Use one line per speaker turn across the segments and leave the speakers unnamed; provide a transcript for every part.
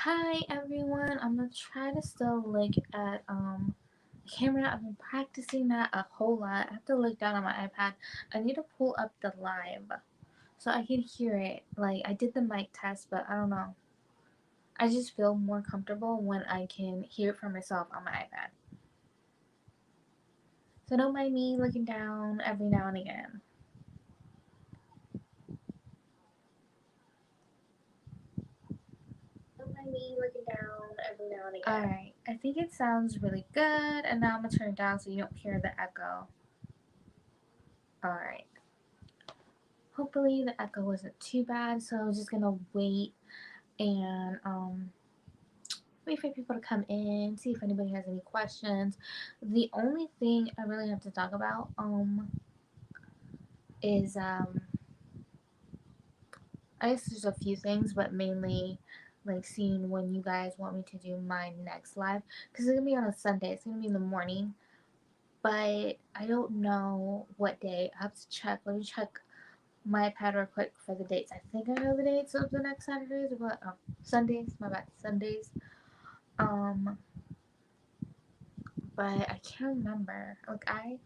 Hi everyone. I'm gonna try to still look at the camera. I've been practicing that a whole lot. I have to look down on my iPad. I need to pull up the live so I can hear it. Like I did the mic test, but I don't know. I just feel more comfortable when I can hear it for myself on my iPad. So don't mind me looking down every now and again.
Don't mind me looking down every now and again.
Alright, I think it sounds really good, and now I'm gonna turn it down so you don't hear the echo. Alright. Hopefully the echo wasn't too bad, so I was just gonna wait and wait for people to come in, see if anybody has any questions. The only thing I really have to talk about is I guess there's a few things, but mainly like seeing when you guys want me to do my next live because it's gonna be on a Sunday. It's gonna be in the morning, but I don't know what day. I have to check. Let me check my iPad real quick for the dates. I think I know the dates of the next Saturdays, but Sundays. My bad, Sundays. Um, but I can't remember. Like I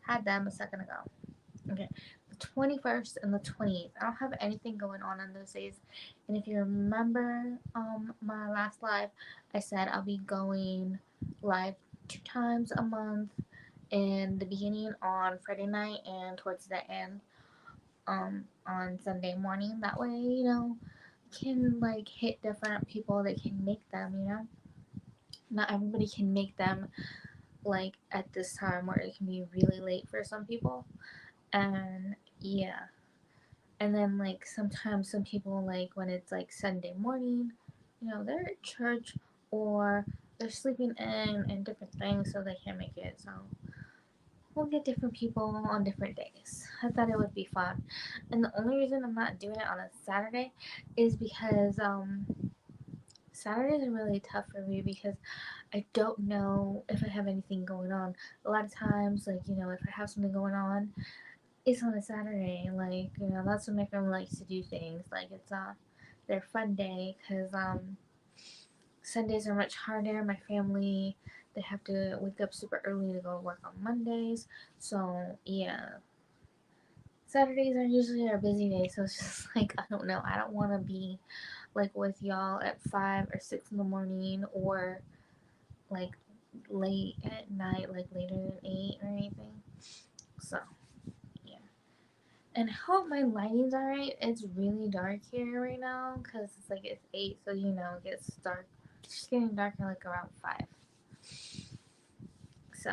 had them a second ago. Okay, the 21st and the 28th. I don't have anything going on those days. And if you remember, my last live, I said I'll be going live 2 times a month in the beginning on Friday night and towards the end on Sunday morning. That way, can like hit different people that can make them. Not everybody can make them like at this time where it can be really late for some people. And yeah. And then like sometimes some people like when it's like Sunday morning, they're at church or they're sleeping in and different things so they can't make it. So we'll get different people on different days. I thought it would be fun. And the only reason I'm not doing it on a Saturday is because Saturdays are really tough for me because I don't know if I have anything going on. A lot of times, like, if I have something going on, it's on a Saturday. Like, that's when my family likes to do things. Like, it's their fun day because Sundays are much harder. My family, they have to wake up super early to go work on Mondays. So, yeah. Saturdays are usually our busy days, so it's just like I don't know. I don't want to be like with y'all at 5 or 6 in the morning, or like late at night, like later than 8 or anything. So, yeah. And I hope my lighting's alright. It's really dark here right now because it's 8, so it gets dark. It's just getting darker like around 5. So,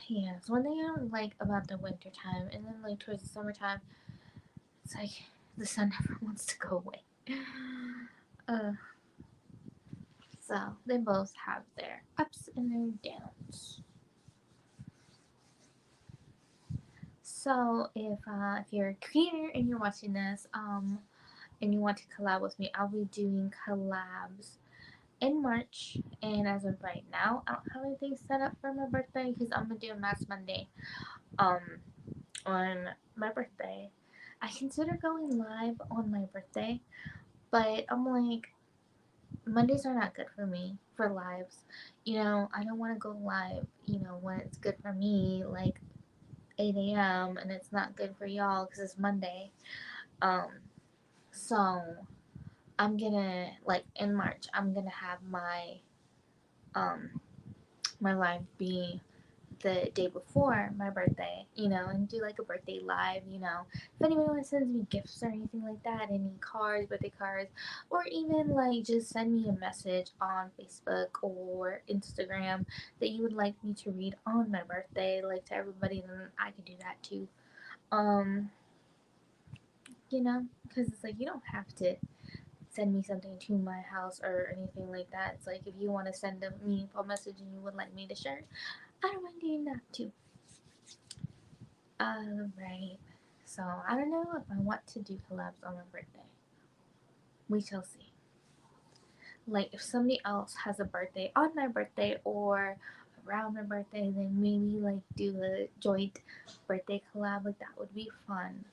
yeah. It's one thing I don't like about the winter time, and then like towards the summertime, it's like the sun never wants to go away. Uh, so they both have their ups and their downs. So if you're a creator and you're watching this, and you want to collab with me, I'll be doing collabs in March. And as of right now, I don't have anything set up for my birthday because I'm gonna do a Mass Monday um on my birthday. I consider going live on my birthday, but I'm like Mondays are not good for me for lives. I don't want to go live, when it's good for me, like 8 a.m. and it's not good for y'all because it's Monday. Um, so I'm gonna like in March. I'm gonna have um my live be the day before my birthday, and do like a birthday live. If anyone wants to send me gifts or anything like that, any cards, birthday cards, or even like just send me a message on Facebook or Instagram that you would like me to read on my birthday, like to everybody, then I can do that too. Um, because it's like you don't have to send me something to my house or anything like that. It's like if you want to send a meaningful message and you would like me to share, I don't mind doing that too. Right. So I don't know if I want to do collabs on my birthday. We shall see. Like if somebody else has a birthday on my birthday or around my birthday, then maybe like do a joint birthday collab. Like that would be fun.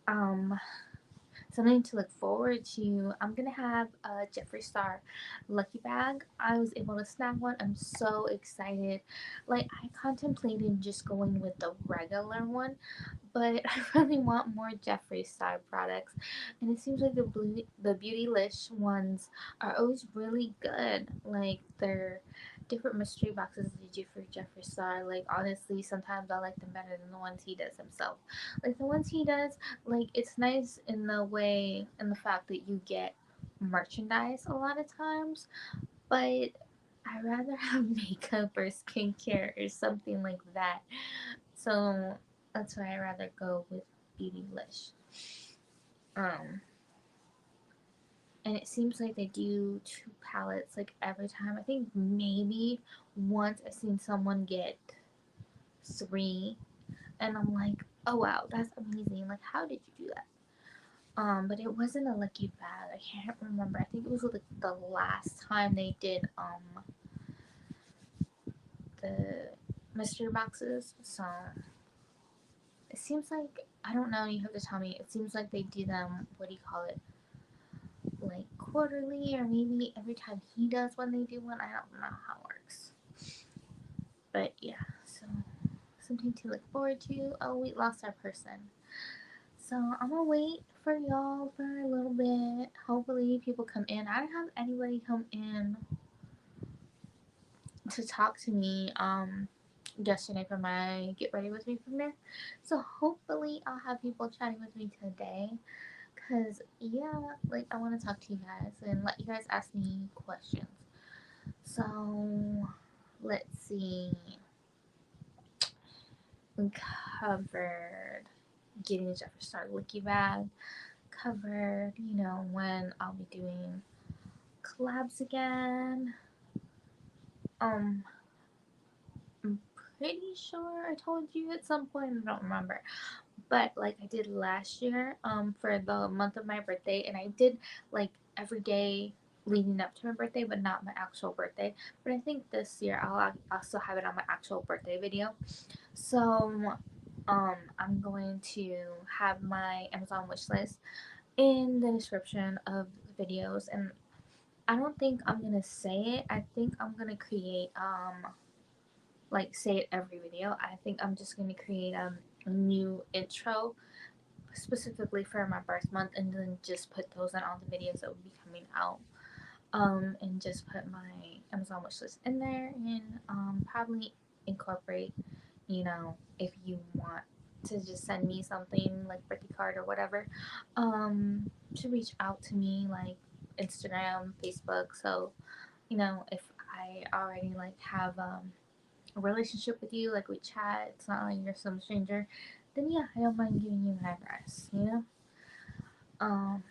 Um, something to look forward to. I'm gonna have a Jeffree Star lucky bag. I was able to snag one. I'm so excited. Like I contemplated just going with the regular one, but I really want more Jeffree Star products. And it seems like the Beautylish ones are always really good. Like their different mystery boxes they do for Jeffree Star. Like honestly, sometimes I like them better than the ones he does himself. Like the ones he does, like it's nice in the way in the fact that you get merchandise a lot of times, but I rather have makeup or skincare or something like that. So that's why I rather go with Beautylish. Um, and it seems like they do two palettes like every time. I think maybe once I've seen someone get three, and I'm like, oh wow, that's amazing. Like, how did you do that? But it wasn't a lucky bag. I can't remember. I think it was like the last time they did the mystery boxes. So it seems like I don't know. You have to tell me. It seems like they do them. What do you call it? Like quarterly, or maybe every time he does when they do one. I don't know how it works. But yeah, so something to look forward to. Oh, we lost our person. So I'm gonna wait for y'all for a little bit. Hopefully people come in. I don't have anybody come in to talk to me yesterday for my get ready with me from there. So hopefully I'll have people chatting with me today. Cause yeah, like I wanna talk to you guys and let you guys ask me questions. So let's see. We covered getting Jefferson started Licky Bag, covered, when I'll be doing collabs again. Um, I'm pretty sure I told you at some point, I don't remember. But like I did last year, for the month of my birthday, and I did like every day leading up to my birthday, but not my actual birthday. But I think this year I'll also have it on my actual birthday video. So I'm going to have my Amazon wish list in the description of the videos, and I don't think I'm gonna say it. I think I'm gonna create like say it every video. I think I'm just gonna create a new intro specifically for my birth month, and then just put those on all the videos that will be coming out. And just put my Amazon wish list in there, and probably incorporate, if you want to just send me something like birthday card or whatever, to reach out to me like Instagram, Facebook. So if I already like have a relationship with you, like we chat, it's not like you're some stranger, then yeah, I don't mind giving you my address. Um,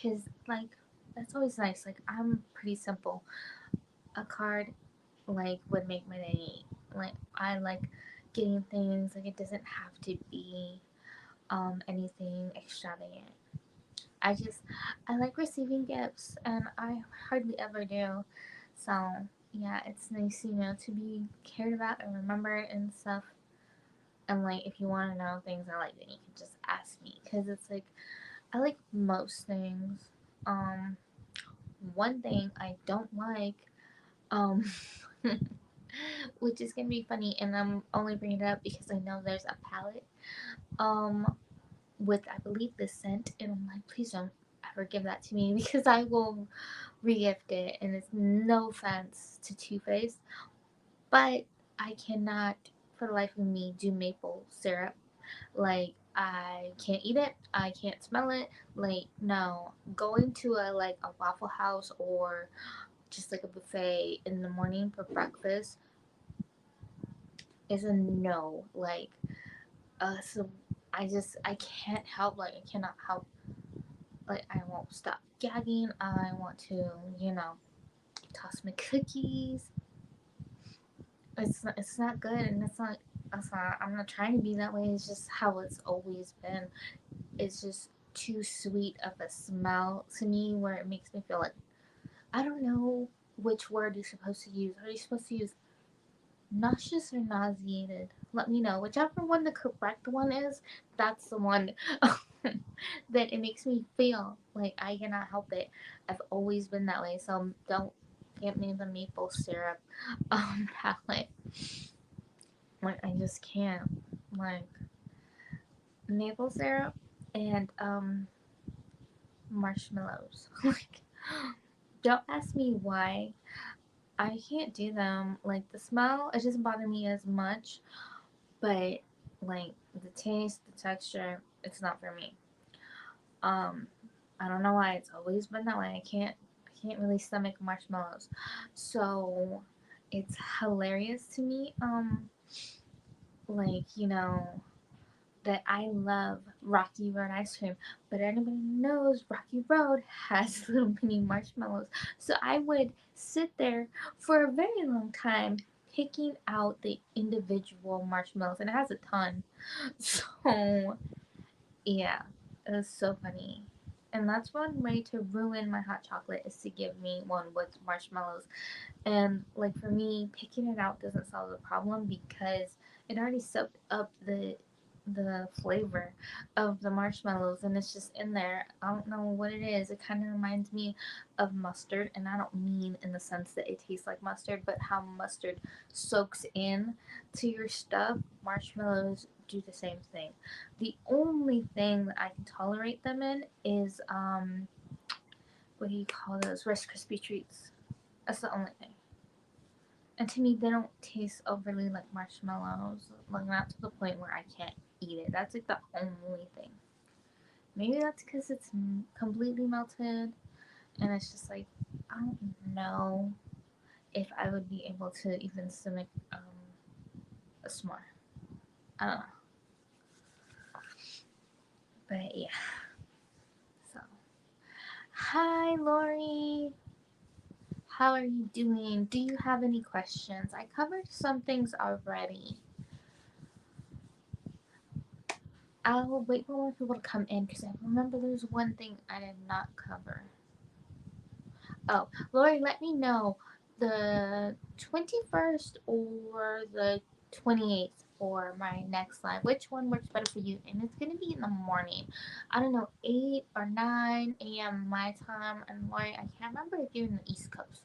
cause like that's always nice. Like I'm pretty simple. A card like would make my day. Like I like getting things. Like it doesn't have to be anything extravagant. I like receiving gifts, and I hardly ever do. So yeah, it's nice, to be cared about and remembered and stuff. And like, if you want to know things I like, then you can just ask me, because it's like I like most things. Um, One thing I don't like, um, which is gonna be funny, and I'm only bringing it up because I know there's a palette, um, with I believe the scent, and I'm like, please don't ever give that to me because I will regift it, and it's no offense to Too Faced, but I cannot for the life of me do maple syrup. Like I can't eat it, I can't smell it. Like no, going to a Waffle House or just like a buffet in the morning for breakfast is a no. So I can't help, like I cannot help, like I won't stop gagging. I want to, toss my cookies. It's not good, and I'm not trying to be that way. It's just how it's always been. It's just too sweet of a smell to me, where it makes me feel like I don't know which word you're supposed to use. Are you supposed to use nauseous or nauseated? Let me know. Whichever one the correct one is, that's the one. that it makes me feel like I cannot help it. I've always been that way, so don't get me the maple syrup palette. Like I just can't. Like maple syrup and marshmallows. Like don't ask me why. I can't do them. Like the smell, it doesn't bother me as much, but like the taste, the texture, it's not for me. Um, I don't know why. It's always been that way. I can't really stomach marshmallows. So it's hilarious to me. Like, that I love Rocky Road ice cream, but anybody knows Rocky Road has little mini marshmallows. So I would sit there for a very long time picking out the individual marshmallows, and it has a ton. So yeah, it was so funny. And that's one way to ruin my hot chocolate is to give me one with marshmallows. And like for me, picking it out doesn't solve the problem because it already soaked up the flavor of the marshmallows and it's just in there. I don't know what it is. It kind of reminds me of mustard, and I don't mean in the sense that it tastes like mustard, but how mustard soaks in to your stuff. Marshmallows do the same thing. The only thing that I can tolerate them in is what do you call those Rice Krispie treats? That's the only thing. And to me, they don't taste overly like marshmallows. Like not to the point where I can't eat it. That's like the only thing. Maybe that's because it's completely melted, and it's just like I don't know if I would be able to even stomach a s'more. I don't know, but yeah. So hi, Lori. How are you doing? Do you have any questions? I covered some things already. I'll wait for more people to come in because I remember there's one thing I did not cover. Oh, Lori, let me know the 21st or the 28th for my next live. Which one works better for you? And it's going to be in the morning. I don't know, 8 or 9 a.m. my time. And Lori, I can't remember if you're in the East Coast.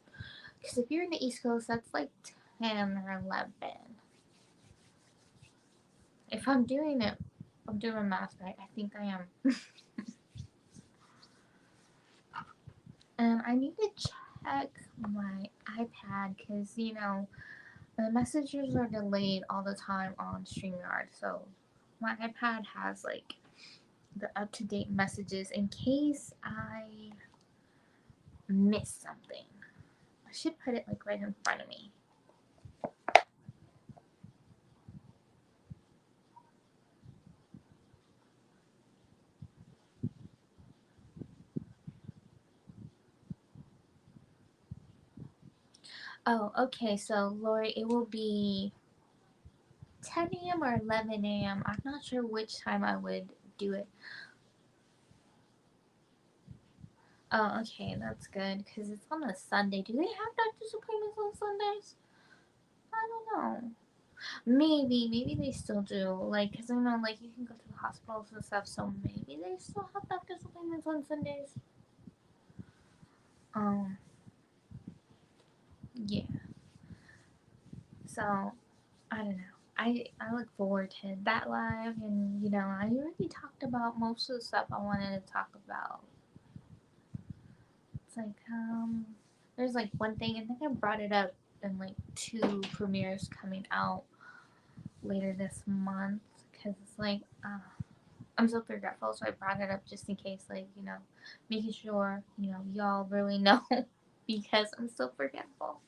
Because if you're in the East Coast, that's like 10 or 11. If I'm doing it, I'm doing my math right. I think I am. And I need to check my iPad because, the messages are delayed all the time on StreamYard. So my iPad has like the up to date messages in case I miss something. I should put it like right in front of me. Oh, okay. So Lori, it will be 10 a.m. or 11 a.m. I'm not sure which time I would do it. Oh, okay, that's good because it's on a Sunday. Do they have doctor's appointments on Sundays? I don't know. Maybe they still do. Like, cause I know, like, you can go to the hospitals and stuff. So maybe they still have doctor's appointments on Sundays. Um, yeah. So I don't know. I look forward to that live, and I already talked about most of the stuff I wanted to talk about. It's like there's like one thing. I think I brought it up in like two premieres coming out later this month because it's like I'm so forgetful, so I brought it up just in case, like, making sure, y'all really know because I'm so forgetful.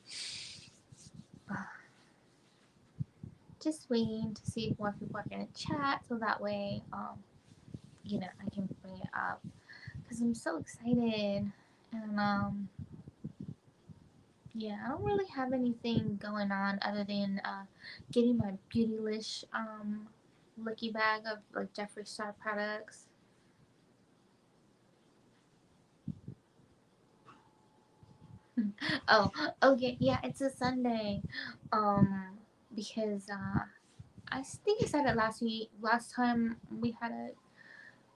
Just waiting to see if more people are gonna chat so that way, I can bring it up because I'm so excited. And yeah, I don't really have anything going on other than getting my Beautylish Lucky Bag of like Jeffree Star products. Oh, okay, yeah, it's a Sunday. Because I think I said it last time we had it.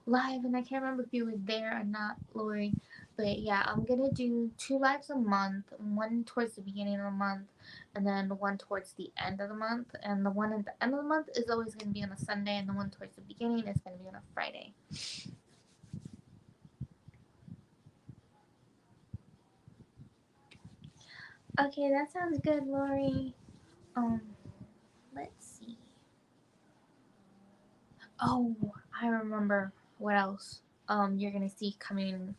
live, and I can't remember if you were there or not, Lori. But yeah, I'm gonna do two lives a month, one towards the beginning of the month, and then one towards the end of the month. And the one at the end of the month is always gonna be on a Sunday, and the one towards the beginning is gonna be on a Friday. Okay, that sounds good, Lori. Um, let's see. Oh, I remember what else. You're gonna see coming.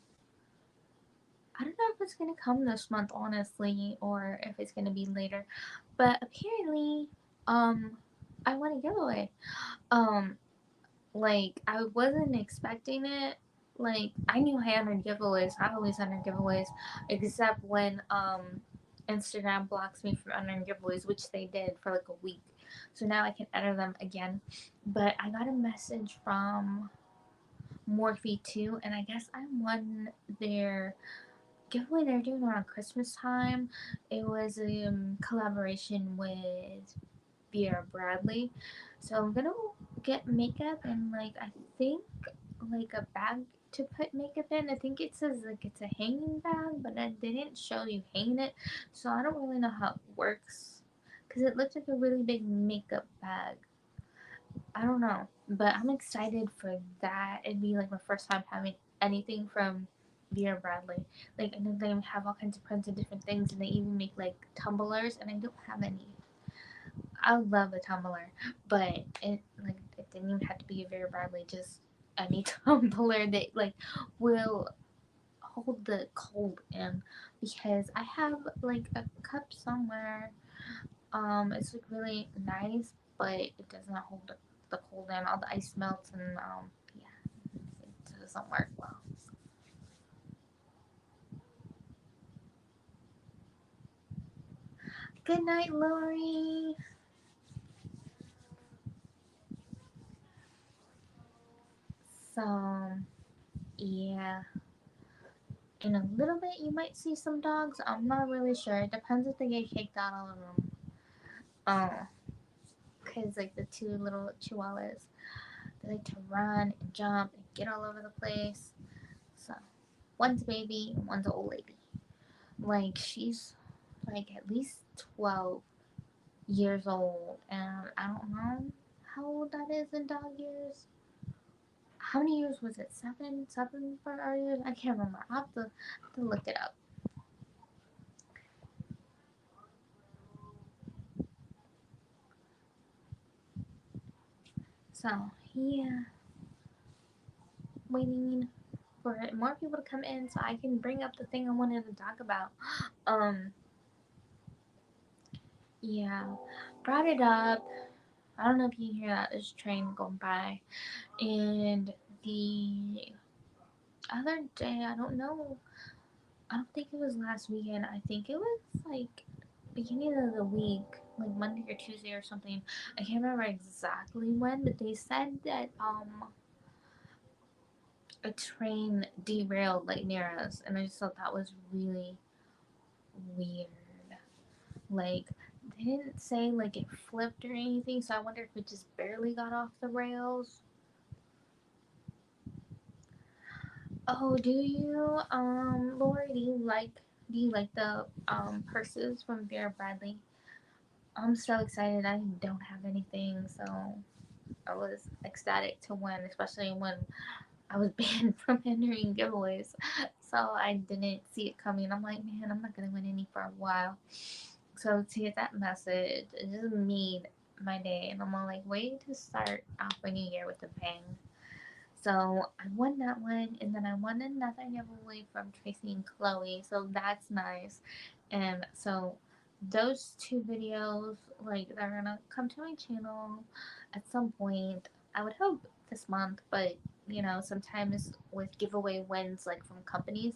I don't know if it's gonna come this month, honestly, or if it's gonna be later. But apparently, um, I won a giveaway. Um, like I wasn't expecting it. Like I knew I entered giveaways. I always enter giveaways, except when Instagram blocks me from entering giveaways, which they did for like a week. So now I can enter them again. But I got a message from Morphe too, and I guess I won their giveaway they're doing around Christmas time. It was a collaboration with Vera Bradley. So I'm gonna get makeup and like I think like a bag to put makeup in. I think it says like it's a hanging bag, but they didn't show you hanging it, so I don't really know how it works. Cause it looks like a really big makeup bag. I don't know, but I'm excited for that. It'd be like my first time having anything from Vera Bradley. Like I know they have all kinds of prints of different things, and they even make like tumblers, and I don't have any. I love a tumbler, but it didn't even have to be a Vera Bradley. Just any tumbler that like will hold the cold in, because I have like a cup somewhere. It's like really nice, but it does not hold the cold in. All the ice melts, and yeah, it doesn't work well. Good night, Lori. So yeah, in a little bit you might see some dogs. I'm not really sure. It depends if they get kicked out of the room. Oh, cause like the two little chihuahuas, they like to run and jump and get all over the place. So one's a baby and one's an old lady. Like she's like at least 12 years old, and I don't know how old that is in dog years. How many years was it? Seven for our years? I can't remember. I'll have to look it up. So yeah, waiting for more people to come in so I can bring up the thing I wanted to talk about. Um, yeah, brought it up. I don't know if you can hear that. There's a train going by, and the other day, I don't know. I don't think it was last weekend. I think it was like beginning of the week, like Monday or Tuesday or something. I can't remember exactly when, but they said that a train derailed like near us, and I just thought that was really weird. Like they didn't say like it flipped or anything, so I wonder if it just barely got off the rails. Oh, do you, Lori? Do you like the purses from Vera Bradley? I'm so excited. I don't have anything, so I was ecstatic to win, especially when I was banned from entering giveaways. So I didn't see it coming. I'm like, man, I'm not gonna win any for a while. So to get that message, it just made my day, and I'm all like, way to start off a new year with a bang. So I won that one, and then I won another giveaway from Tracy and Chloe. So that's nice. And so those two videos, like they're gonna come to my channel at some point. I would hope this month, but sometimes with giveaway wins like from companies,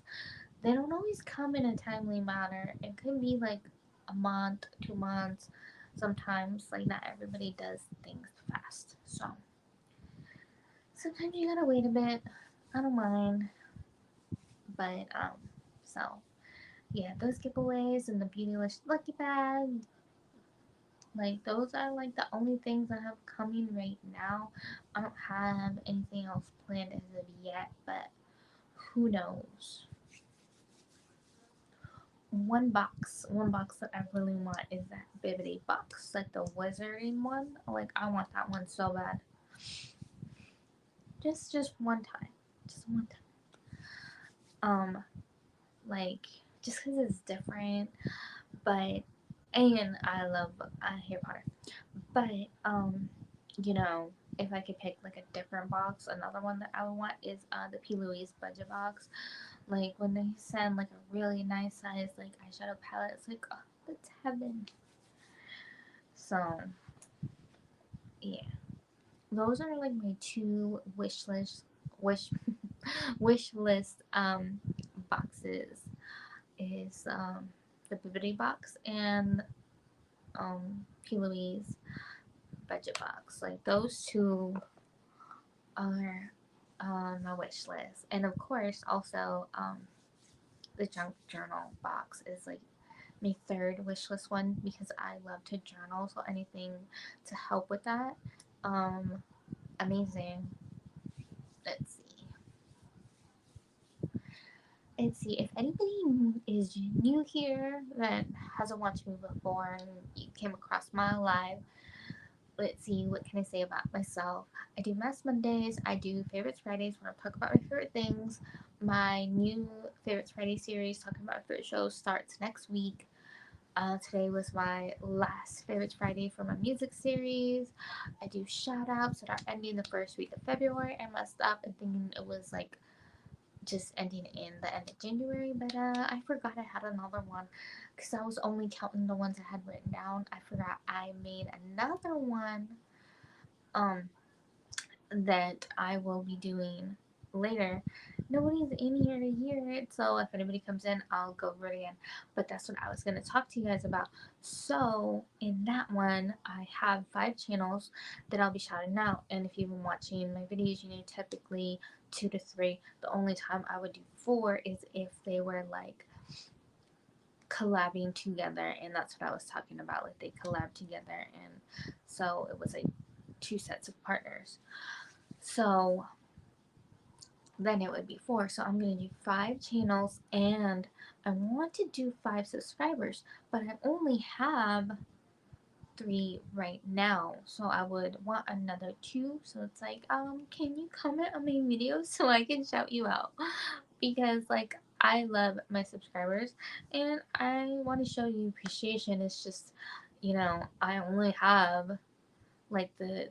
they don't always come in a timely manner. It could be like a month, 2 months. Sometimes, like not everybody does things fast. So sometimes you gotta wait a bit. I don't mind, but so yeah, those giveaways and the Beautylicious Lucky Bag. Like those are like the only things I have coming right now. I don't have anything else planned as of yet, but who knows? One box that I really want is that Bibbidi box, like the wizarding one. Like I want that one so bad. Just one time, just one time. Like just because it's different, but and I love Harry Potter, but you know, if I could pick like a different box, another one that I would want is the P. Louise budget box. Like when they send like a really nice size like eyeshadow palette, it's like oh, that's heaven. So yeah, those are like my two wish wish list boxes is the Bibbidi box and P. Louise budget box. Like those two are on my wish list, and of course also the junk journal box is like my third wish list one because I love to journal. So anything to help with that, um, amazing. Let's see. Let's see if anybody is new here that hasn't watched me before and you came across my live. Let's see, what can I say about myself? I do Mess Mondays, I do Favorites Fridays where I talk about my favorite things. My new Favorites Friday series, talking about my favorite shows, starts next week. Today was my last Favorites Friday for my music series. I do shout outs that are ending the first week of February. I messed up and thinking it was like just ending in the end of January, but I forgot I had another one because I was only counting the ones I had written down. I forgot I made another one um that I will be doing later. Nobody's in here to hear it, so if anybody comes in, I'll go over it again. But that's what I was going to talk to you guys about. So, in that one, I have 5 channels that I'll be shouting out. And if you've been watching my videos, you know typically 2 to 3. The only time I would do 4 is if they were like collabing together, and that's what I was talking about. Like they collab together, and so it was like 2 sets of partners. So then it would be 4. So I'm going to do 5 channels and I want to do 5 subscribers, but I only have 3 right now. So I would want another 2. So it's like, can you comment on my videos so I can shout you out? Because like I love my subscribers and I want to show you appreciation. It's just, I only have like the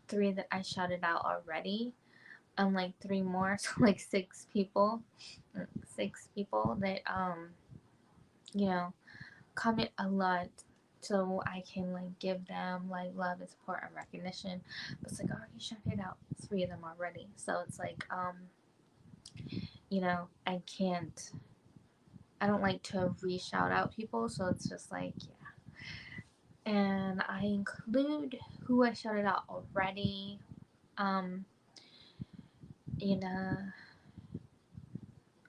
3 that I shouted out already and like 3 more, so like 6 people that you know comment a lot, so I can like give them like love and support and recognition. But it's like I already shouted out 3 of them already, so it's like I can't. I don't like to re-shout out people, so it's just like yeah. And I include who I shouted out already um in a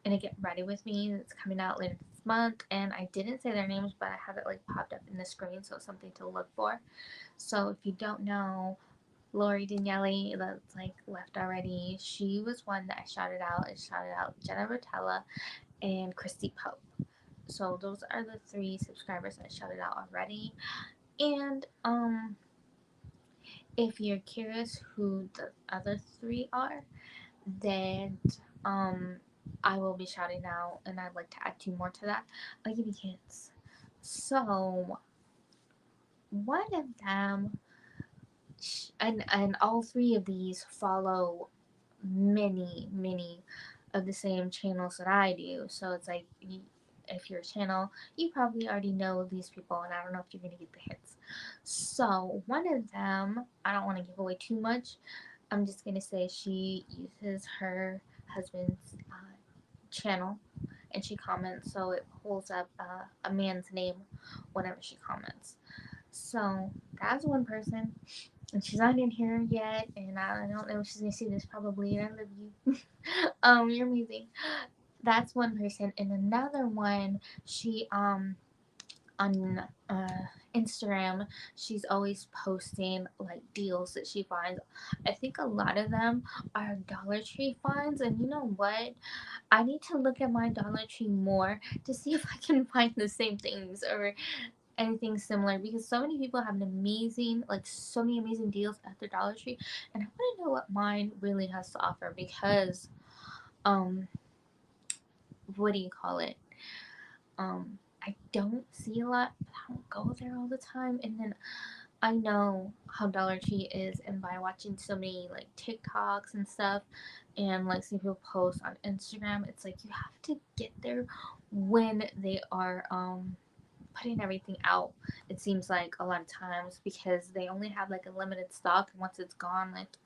and Get Ready With Me that's coming out later this month. And I didn't say their names, but I have it like popped up in the screen, so it's something to look for. So if you don't know, Lori Daniele, that's like left already, she was one that I shouted out. I shouted out Jenna Rotella and Christy Pope. So those are the 3 subscribers I shouted out already. And if you're curious who the other 3 are, that um I will be shouting out, and I'd like to add 2 more to that. I'll give you hints. So one of them, and all 3 of these follow many of the same channels that I do. So it's like if you're a channel, you probably already know these people, and I don't know if you're gonna get the hints. So one of them, I don't want to give away too much. I'm just gonna say she uses her husband's channel and she comments, so it pulls up a man's name whenever she comments. So that's one person, and she's not in here yet, and I don't know if she's gonna see this probably. And I love you. You're amazing. That's one person, and another one, she on Instagram, she's always posting like deals that she finds. I think a lot of them are Dollar Tree finds, and you know what? I need to look at my Dollar Tree more to see if I can find the same things or anything similar, because so many people have an amazing, like so many amazing deals at their Dollar Tree, and I want to know what mine really has to offer, because um what do you call it? I don't see a lot, but I don't go there all the time. And then I know how Dollar Tree is, and by watching so many like TikToks and stuff, and like seeing people post on Instagram, it's like you have to get there when they are putting everything out. It seems like a lot of times, because they only have like a limited stock, and once it's gone, it's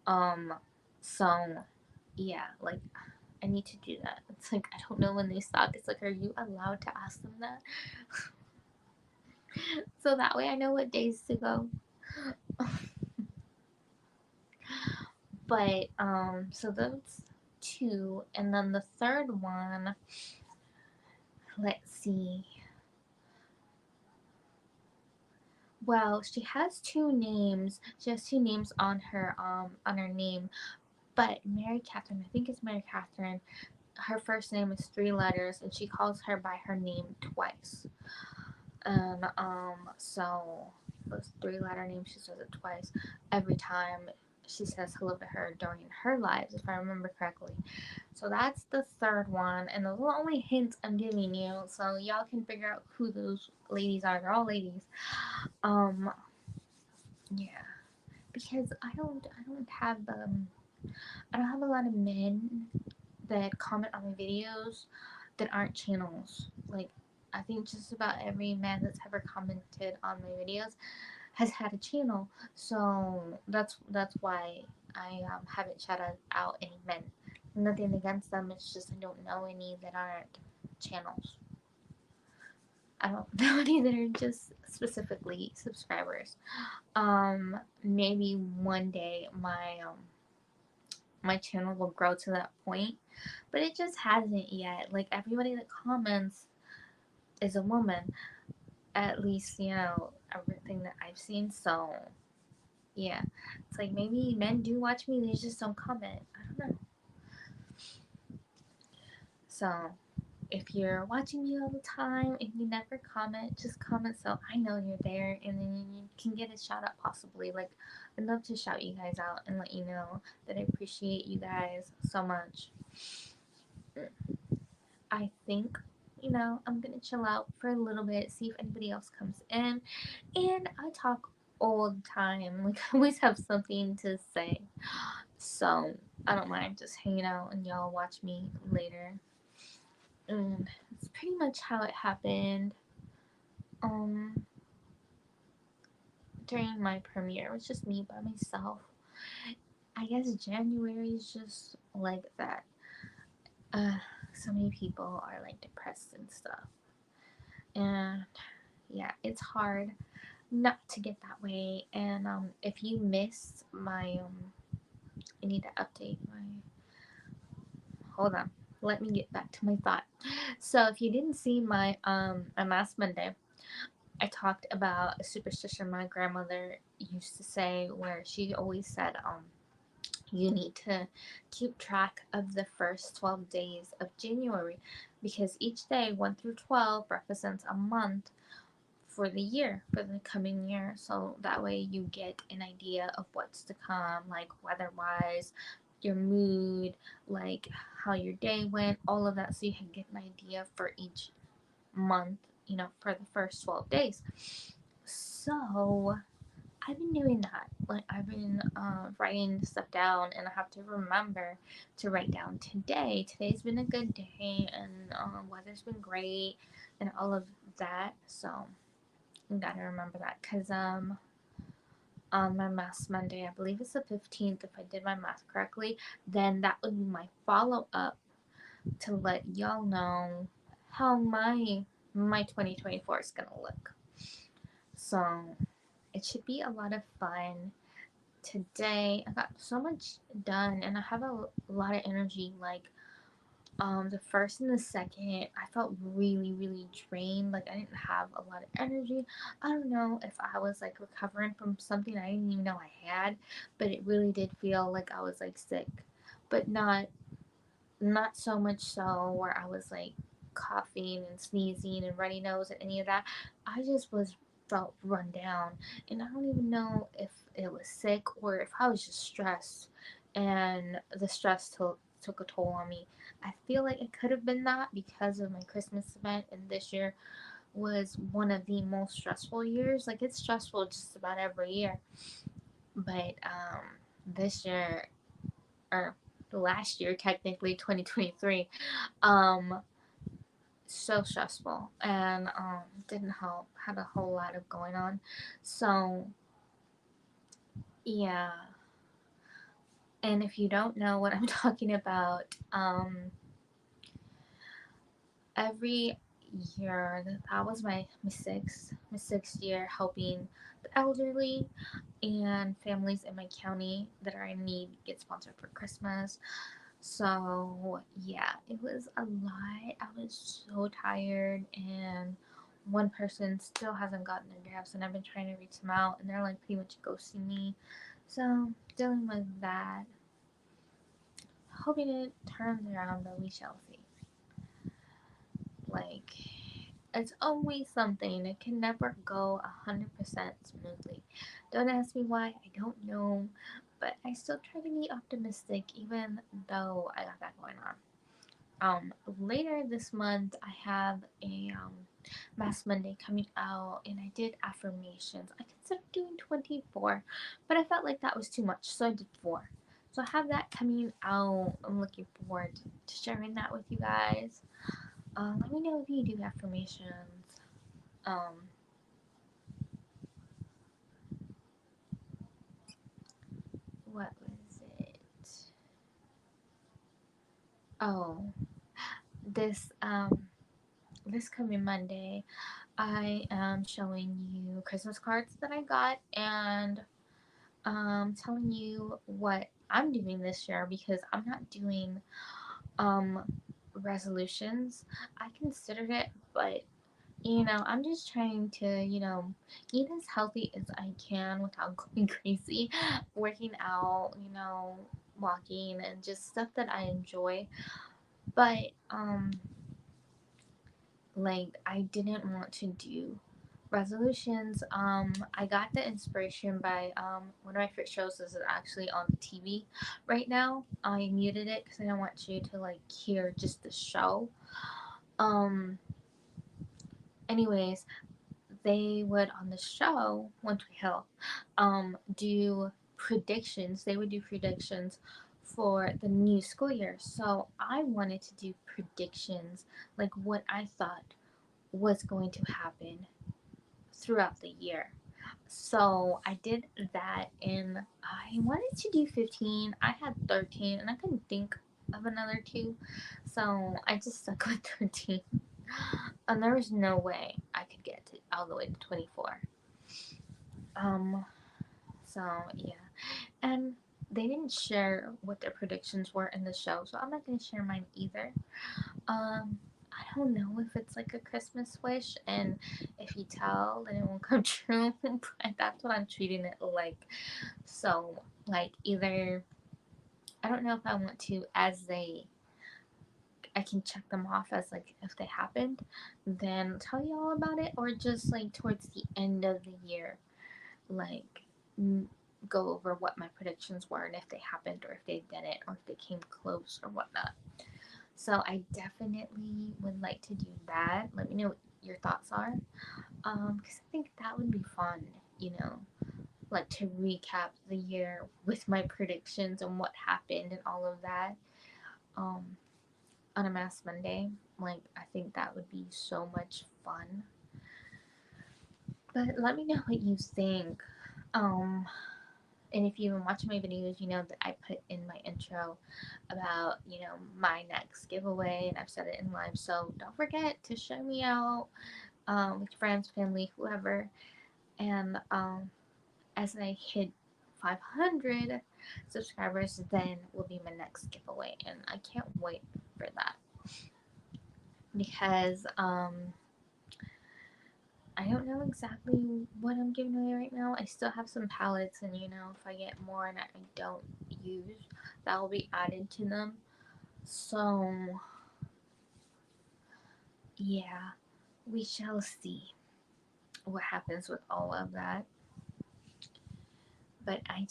gone. So yeah, like I need to do that. It's like I don't know when they stock. It's like, are you allowed to ask them that? So that way I know what days to go. But so those two, and then the third one, let's see. Well, she has two names. She has two names on her name. But Mary Catherine, I think it's Mary Catherine. Her first name is three letters, and she calls her by her name twice. And so those three-letter names, she says it twice every time she says hello to her during her lives, if I remember correctly. So that's the third one, and those are the only hints I'm giving you, so y'all can figure out who those ladies are. They're all ladies. Um, yeah, because I don't have a lot of men that comment on my videos that aren't channels. Like, I think just about every man that's ever commented on my videos has had a channel, so that's why I haven't shouted out any men. Nothing against them. It's just I don't know any that aren't channels. I don't know any that are just specifically subscribers. Maybe one day my channel will grow to that point, but it just hasn't yet. Like everybody that comments is a woman, at least everything that I've seen. So yeah, it's like maybe men do watch me, they just don't comment. I don't know. So if you're watching me all the time and you never comment, just comment so I know you're there, and then you can get a shout out possibly. Like, I'd love to shout you guys out and let you know that I appreciate you guys so much. I think, I'm gonna chill out for a little bit, see if anybody else comes in. And I talk all the time. Like, I always have something to say. So, I don't mind just hanging out and y'all watch me later. And it's pretty much how it happened. Um, During my premiere, it was just me by myself. I guess January is just like that. Uh, so many people are like depressed and stuff. And yeah, it's hard not to get that way. And if you missed my I need to update my, hold on, let me get back to my thought. So if you didn't see my last Monday, I talked about a superstition my grandmother used to say, where she always said you need to keep track of the first 12 days of January, because each day 1 through 12 represents a month for the year, for the coming year. So that way you get an idea of what's to come, like weather wise, your mood, like how your day went, all of that. So you can get an idea for each month, for the first 12 days. So I've been doing that. Like, I've been writing stuff down, and I have to remember to write down today. Today's been a good day, and weather's been great, and all of that. So gotta remember that, because on my math Monday, I believe it's the 15th, if I did my math correctly, then that would be my follow up to let y'all know how my 2024 is gonna look. So it should be a lot of fun. Today I got so much done, and I have a lot of energy. Like, The first and the second, I felt really, really drained. Like I didn't have a lot of energy. I don't know if I was like recovering from something I didn't even know I had, but it really did feel like I was like sick, but not so much so where I was like coughing and sneezing and runny nose and any of that. I just was felt run down, and I don't even know if it was sick or if I was just stressed, and the stress took a toll on me. I feel like it could have been that because of my Christmas event, and this year was one of the most stressful years. Like it's stressful just about every year, but this year or last year technically 2023 um so stressful and didn't help, had a whole lot of going on. So yeah, and if you don't know what I'm talking about, every year that was my sixth year helping the elderly and families in my county that are in need get sponsored for Christmas. So yeah, it was a lot. I was so tired, and one person still hasn't gotten their gifts, and I've been trying to reach them out, and they're like pretty much ghosting me. So dealing with that, hoping it turns around, but we shall see. Like it's always something. It can never go 100% smoothly. Don't ask me why. I don't know, but I still try to be optimistic, even though I got that going on. Later this month, I have a Mass Monday coming out, and I did affirmations. I considered doing 24, but I felt like that was too much, so I did 4. So I have that coming out. I'm looking forward to sharing that with you guys. Let me know if you do affirmations. Um, what was it? Oh, this this coming Monday, I am showing you Christmas cards that I got and telling you what I'm doing this year because I'm not doing um resolutions. I considered it, but I'm just trying to, eat as healthy as I can without going crazy, working out, walking and just stuff that I enjoy. But like I didn't want to do resolutions. I got the inspiration by one of my favorite shows is actually on the TV right now. I muted it because I don't want you to like hear just the show. Um, anyways, they would on the show One Tree Hill, do predictions. They would do predictions for the new school year. So I wanted to do predictions like what I thought was going to happen throughout the year. So I did that and I wanted to do 15. I had 13 and I couldn't think of another two. So I just stuck with 13. And there was no way I could get to all the way to 24. Um so yeah. And they didn't share what their predictions were in the show, so I'm not gonna share mine either. I don't know if it's like a Christmas wish, and if you tell, then it won't come true. But that's what I'm treating it like. So, like, either I don't know if I want to, as they, I can check them off as like if they happened, then tell you all about it, or just like towards the end of the year, like go over what my predictions were and if they happened or if they didn't or if they came close or whatnot. So I definitely would like to do that. Let me know what your thoughts are. Because I think that would be fun, like to recap the year with my predictions and what happened and all of that. Um, on a Mass Monday, like I think that would be so much fun. But let me know what you think. Um, and if you've been watching my videos, you know that I put in my intro about, my next giveaway, and I've said it in live. So don't forget to show me out with your friends, family, whoever. And as I hit 500 subscribers, then will be my next giveaway, and I can't wait for that. because I don't know exactly what I'm giving away right now. I still have some palettes, and if I get more and I don't use, that will be added to them. So, yeah, we shall see what happens with all of that. But I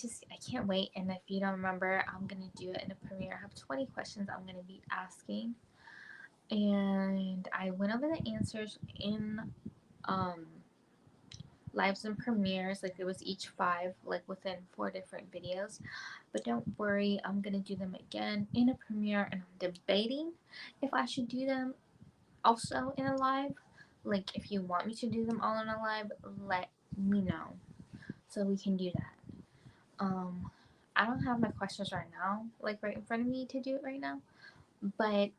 can't wait. And if you don't remember, I'm gonna do it in a premiere. I have 20 questions I'm gonna be asking, and I went over the answers in um lives and premieres. Like it was each five, like within 4 different videos. But don't worry, I'm gonna do them again in a premiere, and I'm debating if I should do them also in a live. Like if you want me to do them all in a live, let me know so we can do that. Um, I don't have my questions right now, like right in front of me to do it right now. But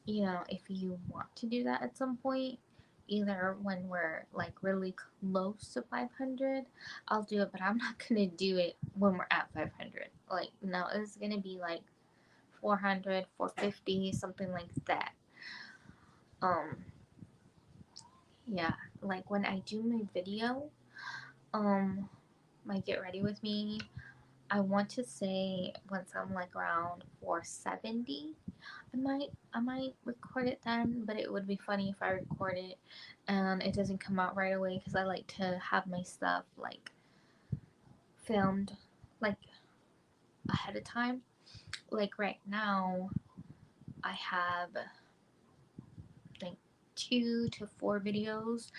if you want to do that at some point, either when we're like really close to 500, I'll do it. But I'm not gonna do it when we're at 500. Like no, it's gonna be like 400, 450, something like that. Um, yeah, like when I do my video, um, my get ready with me, I want to say once I'm like around 470, I might record it then, but it would be funny if I record it and it doesn't come out right away because I like to have my stuff like filmed like ahead of time. Like right now, I have like 2 to 4 videos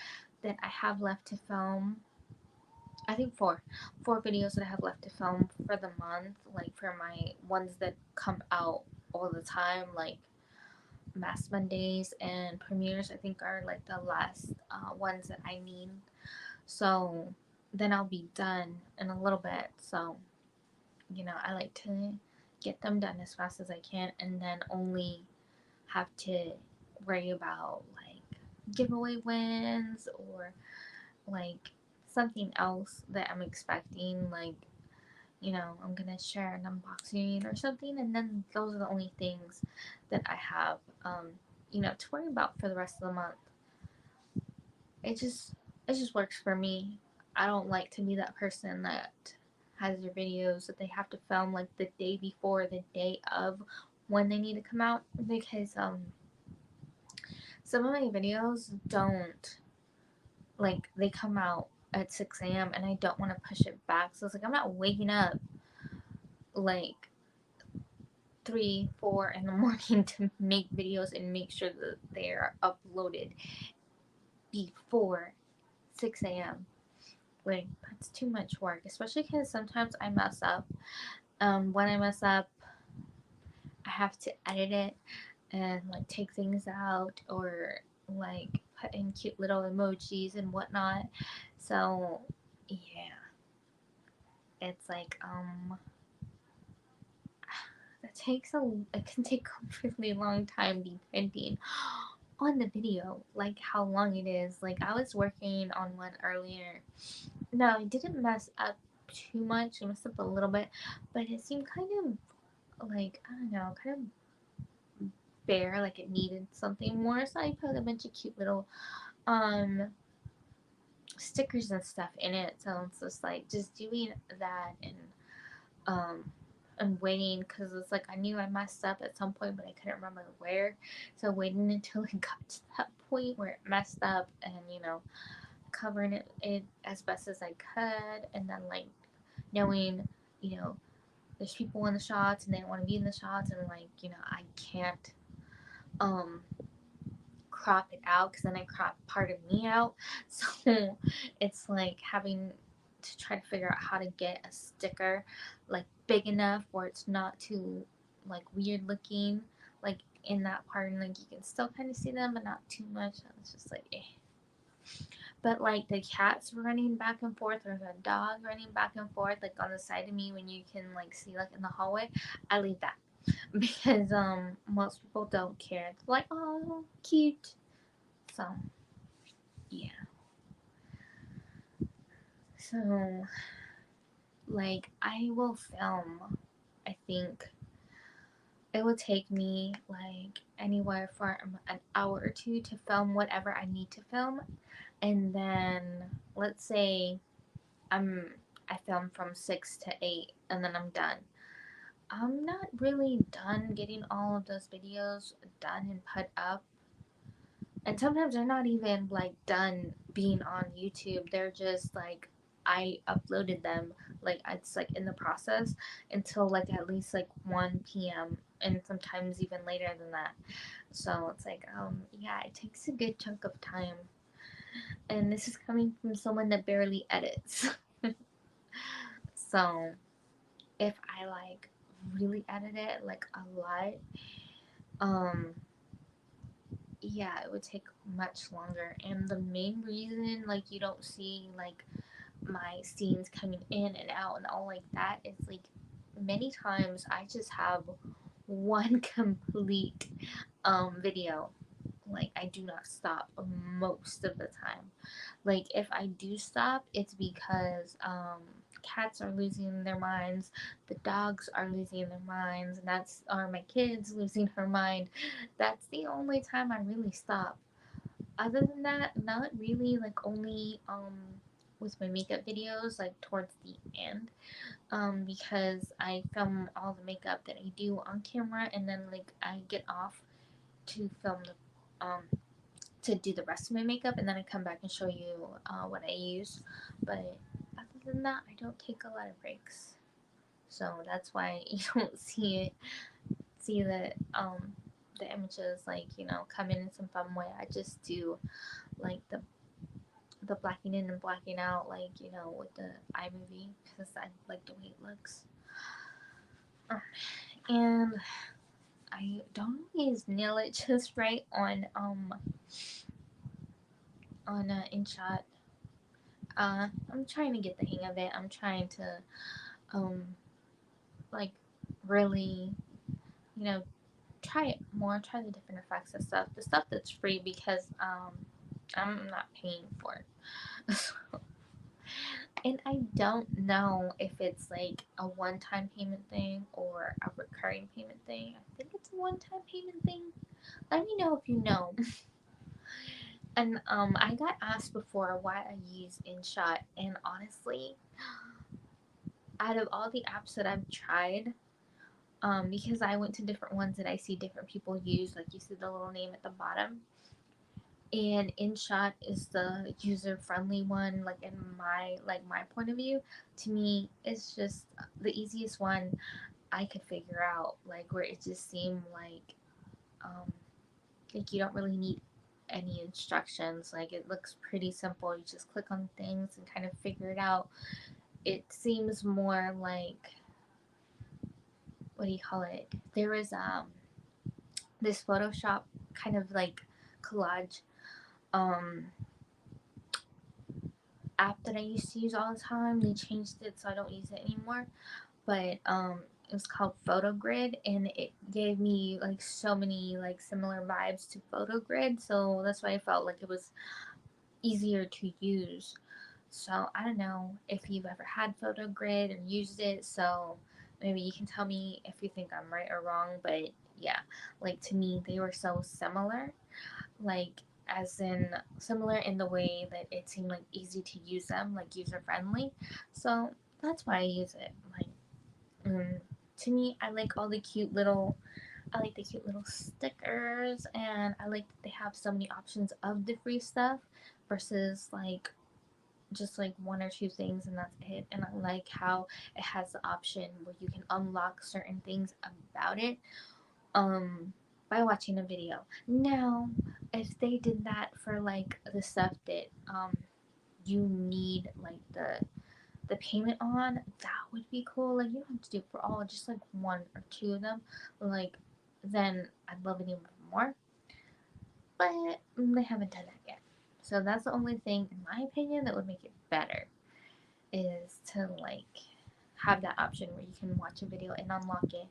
that I have left to film. I think four videos that I have left to film for the month, like for my ones that come out all the time, like Mass Mondays and premieres. I think are like the last ones that I need. So then I'll be done in a little bit. So I like to get them done as fast as I can, and then only have to worry about like giveaway wins or like something else that I'm expecting, like I'm gonna share an unboxing or something, and then those are the only things that I have, to worry about for the rest of the month. It just works for me. I don't like to be that person that has their videos that they have to film like the day before, the day of when they need to come out, because some of my videos don't, like, they come out at 6 a.m. and I don't want to push it back. So it's like I'm not waking up like 3, 4 in the morning to make videos and make sure that they're uploaded before 6 a.m. Like that's too much work, especially because sometimes I mess up. When I mess up, I have to edit it and like take things out or like put in cute little emojis and whatnot. So yeah, it's like that takes a it can take a really long time depending on the video, like how long it is. Like I was working on one earlier. No, it didn't mess up too much. It messed up a little bit, but it seemed kind of like I don't know, kind of bare, like it needed something more. So I put a bunch of cute little um stickers and stuff in it. So it's just like just doing that um and waiting because it's like I knew I messed up at some point, but I couldn't remember where. So waiting until it got to that point where it messed up, and covering it as best as I could, and then like knowing, you know, there's people in the shots and they don't want to be in the shots, and like I can't um crop it out because then I crop part of me out. So it's like having to try to figure out how to get a sticker like big enough where it's not too like weird looking, like in that part, and like you can still kind of see them but not too much. It's just like But like the cats running back and forth, or the dog running back and forth, like on the side of me when you can like see like in the hallway, I leave that because most people don't care. It's like, oh, cute. So yeah. So like I will film, I think it would take me like anywhere from an hour or two to film whatever I need to film. And then let's say I'm I film from 6 to 8 and then I'm done. I'm not really done getting all of those videos done and put up. And sometimes they're not even like done being on YouTube. They're just like I uploaded them, like it's like in the process until like at least like 1 p.m. and sometimes even later than that. So it's like yeah, it takes a good chunk of time. And this is coming from someone that barely edits. So if I like really edit it like a lot, um yeah, it would take much longer. And the main reason like you don't see like my scenes coming in and out and all like that is like many times I just have one complete video. Like I do not stop most of the time. Like if I do stop, it's because cats are losing their minds, the dogs are losing their minds, and that's or my kids losing her mind. That's the only time I really stop. Other than that, not really. Like only with my makeup videos, like towards the end, because I film all the makeup that I do on camera, and then like I get off to film the to do the rest of my makeup, and then I come back and show you what I use. But other than that, I don't take a lot of breaks, so that's why you don't see the images like come in some fun way. I just do like the blacking in and blacking out, like with the iMovie, because I like the way it looks. And I don't always nail it just right on InShot. I'm trying to get the hang of it. I'm trying to um like really you know try it more, try the different effects and stuff, the stuff that's free because I'm not paying for it. And I don't know if it's like a one-time payment thing or a recurring payment thing. I think it's a one-time payment thing. Let me know if you know. And I got asked before why I use InShot, and honestly, out of all the apps that I've tried, because I went to different ones that I see different people use, like you see the little name at the bottom, and InShot is the user friendly one. Like in my point of view, to me, it's just the easiest one I could figure out. Like where it just seemed um, like you don't really need any instructions. Like it looks pretty simple. You just click on things and kind of figure it out. It seems more like, what do you call it? There is this Photoshop kind of like collage um app that I used to use all the time. They changed it so I don't use it anymore. But it was called Photo Grid, and it gave me like so many like similar vibes to Photo Grid, so that's why I felt like it was easier to use. So I don't know if you've ever had Photo Grid or used it, so maybe you can tell me if you think I'm right or wrong. But yeah, like to me they were so similar, like as in similar in the way that it seemed like easy to use them, like user friendly. So that's why I use it. Like to me, I like the cute little stickers, and I like that they have so many options of the free stuff versus like just like one or two things and that's it. And I like how it has the option where you can unlock certain things about it um by watching a video. Now, if they did that for like the stuff that you need like the payment on, that would be cool. Like you don't have to do it for all, just like one or two of them. Like then I'd love it even more. But they haven't done that yet. So that's the only thing, in my opinion, that would make it better is to like have that option where you can watch a video and unlock it.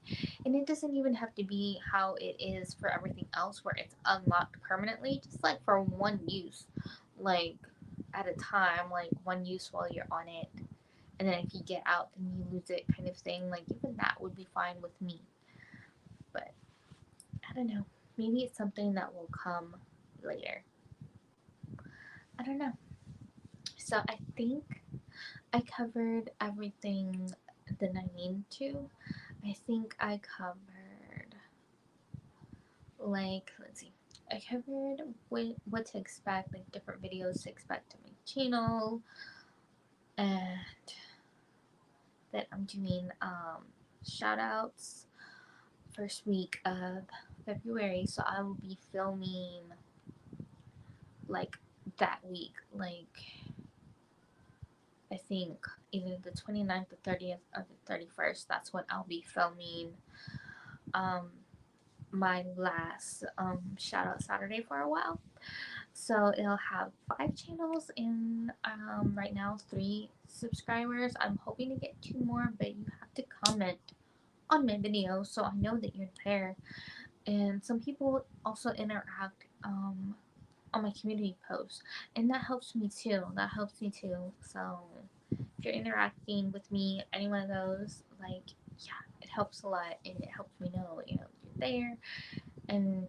And it doesn't even have to be how it is for everything else where it's unlocked permanently, just like for one use. Like at a time, like one use while you're on it. And then if you get out then you lose it kind of thing. Like even that would be fine with me. but I don't know. Maybe it's something that will come later. I don't know. So I think I covered everything that I need to. I think I covered, like, let's see. I covered what to expect, like different videos to expect to my channel, and that I'm doing shout outs first week of February. So I will be filming like that week. Like, I think either the 29th, the 30th, or the 31st. That's when I'll be filming um, my last shout out Saturday for a while. So it'll have 5 channels and right now 3 subscribers. I'm hoping to get 2 more, but you have to comment on my video so I know that you're there. And some people also interact on my community posts, and that helps me too. That helps me too. So if you're interacting with me, any one of those, like, yeah, it helps a lot, and it helps me know, you're there. And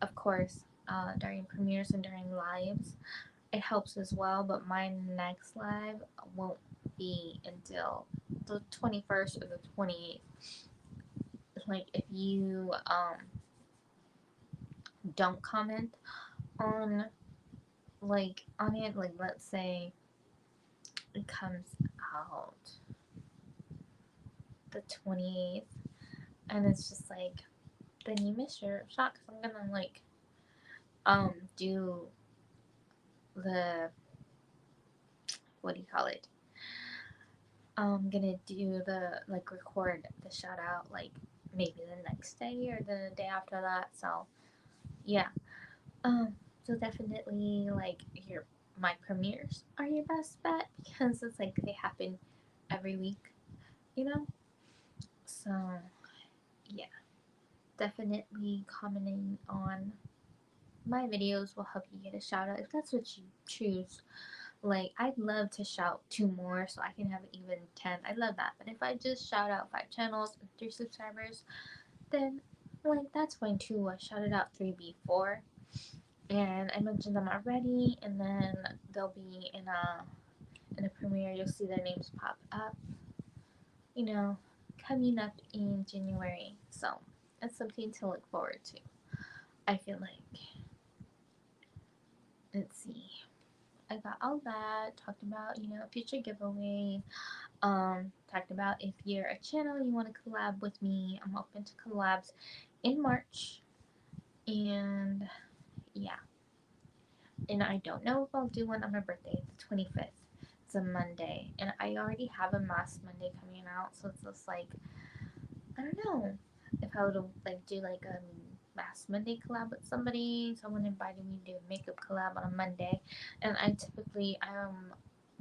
of course, during premieres and during lives, it helps as well. But my next live won't be until the 21st or the 28th. Like, if you don't comment on on it, like, let's say it comes out the 28th, and it's just like, then you miss your shot, because I'm gonna do the, what do you call it, I'm gonna do the, like, record the shout out, like, maybe the next day or the day after that. So yeah, so definitely, like, your my premieres are your best bet, because it's like they happen every week, you know. So yeah, definitely commenting on my videos will help you get a shout out if that's what you choose. Like, I'd love to shout 2 more so I can have even 10. I love that. But if I just shout out 5 channels and 3 subscribers, then, like, that's fine too. I shouted out 3 before, and I mentioned them already, and then they'll be in a premiere. You'll see their names pop up, you know, coming up in January. So that's something to look forward to. I feel like, let's see, I got all that, talked about, future giveaway, talked about if you're a channel you want to collab with me, I'm open to collabs in March, and yeah, and I don't know if I'll do one on my birthday, the 25th. It's a Monday, and I already have a Mask Monday coming out, so it's just like, I don't know if I would like do like a Mask Monday collab with somebody. Someone invited me to do a makeup collab on a Monday, and I typically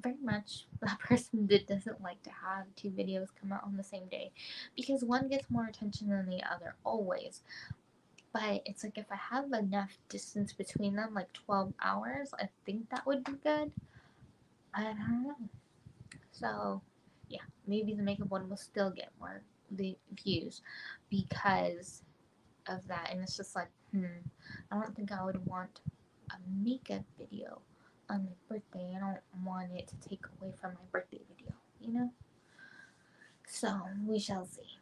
very much that person that doesn't like to have 2 videos come out on the same day, because one gets more attention than the other always. But it's like, if I have enough distance between them, like 12 hours, I think that would be good. I don't know. So yeah, maybe the makeup one will still get more the views because of that. And it's just like, I don't think I would want a makeup video on my birthday. I don't want it to take away from my birthday video, you know? So we shall see.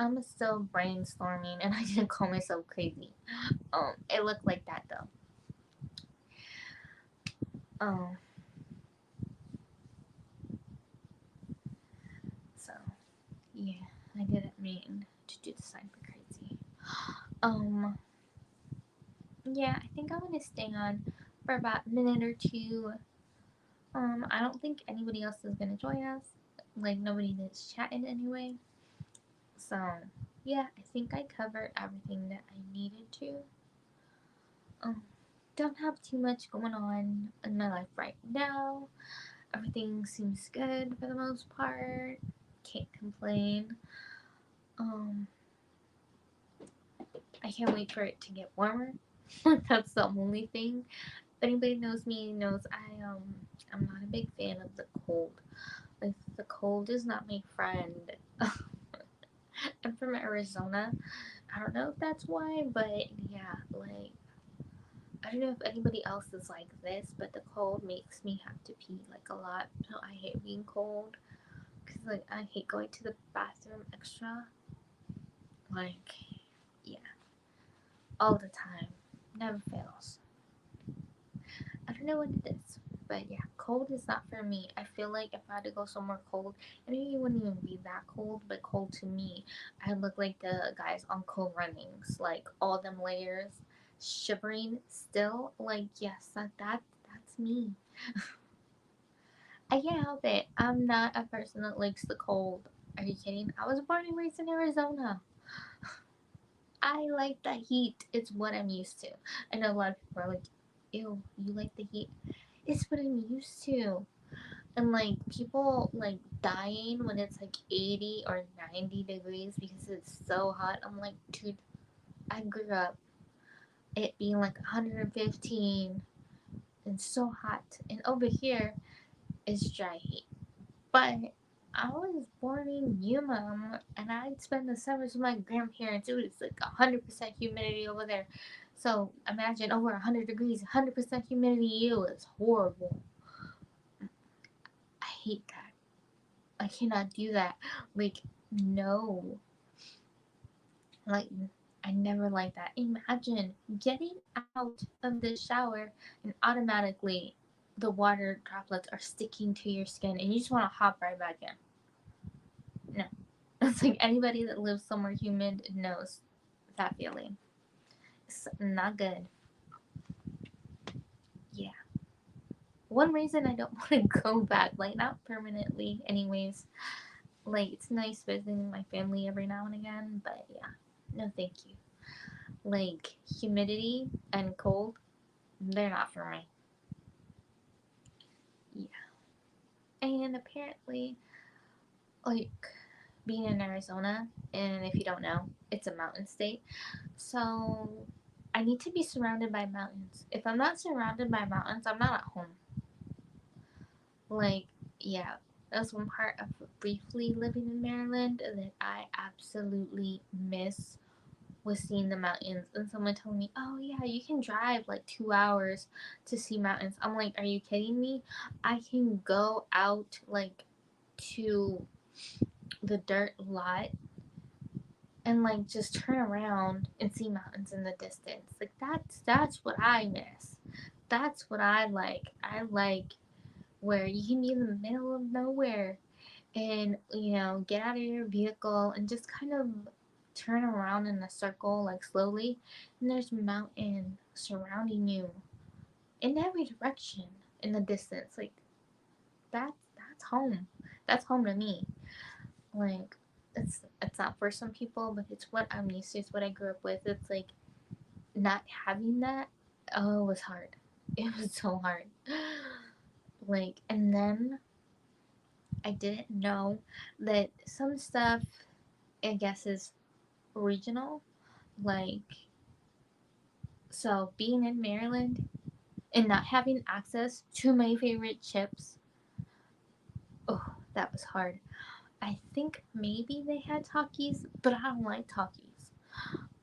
I'm still brainstorming, and I didn't call myself crazy. It looked like that though. Um, so yeah, I didn't mean to do the sign for crazy. Um, yeah, I think I'm gonna stay on for about a minute or two. I don't think anybody else is gonna join us. Like, nobody that's chatting anyway. So yeah, I think I covered everything that I needed to. Um, don't have too much going on in my life right now. Everything seems good for the most part. Can't complain. Um, I can't wait for it to get warmer. That's the only thing. If anybody knows me knows I'm not a big fan of the cold. Like, the cold is not my friend. I'm from Arizona. I don't know if that's why, but yeah, like I don't know if anybody else is like this, but the cold makes me have to pee like a lot. So I hate being cold because like I hate going to the bathroom extra. Like yeah, all the time, never fails. I don't know what it is, but yeah, cold is not for me. I feel like if I had to go somewhere cold, and it wouldn't even be that cold, but cold to me, I look like the guys on Cool Runnings, like all them layers, shivering still. Like yes, that's me. I can't help it. I'm not a person that likes the cold. Are you kidding? I was born and raised in Arizona. I like the heat. It's what I'm used to. I know a lot of people are like, ew, you like the heat? It's what I'm used to. And like people like dying when it's like 80 or 90 degrees because it's so hot. I'm like, dude, I grew up it being like 115 and so hot. And over here it's dry heat. But I was born in Yuma and I'd spend the summers with my grandparents. It was like 100% humidity over there. So imagine over 100 degrees, 100% humidity. Ew, it's horrible. I hate that. I cannot do that. Like, no. Like, I never like that. Imagine getting out of the shower and automatically the water droplets are sticking to your skin and you just want to hop right back in. No. It's like anybody that lives somewhere humid knows that feeling. It's not good. Yeah. One reason I don't want to go back, like, not permanently, anyways. Like, it's nice visiting my family every now and again, but yeah. No, thank you. Like humidity and cold, they're not for me. Yeah. And apparently, like being in Arizona, and if you don't know, it's a mountain state. So I need to be surrounded by mountains. If I'm not surrounded by mountains, I'm not at home. Like, yeah, that's one part of briefly living in Maryland that I absolutely miss was seeing the mountains, and someone told me, "Oh yeah, you can drive like 2 hours to see mountains." I'm like, "Are you kidding me? I can go out like to the dirt lot and like just turn around and see mountains in the distance. Like that's what I miss. That's what I like. I like where you can be in the middle of nowhere and get out of your vehicle and just kind of turn around in a circle like slowly and there's mountain surrounding you in every direction in the distance. Like that's home. That's home to me. Like it's not for some people, but it's what I'm used to. It's what I grew up with. It's like not having that. Oh, it was hard. It was so hard. Like, and then I didn't know that some stuff I guess is regional. Like, so being in Maryland and not having access to my favorite chips, oh, that was hard. I think maybe they had Takis, but I don't like Takis.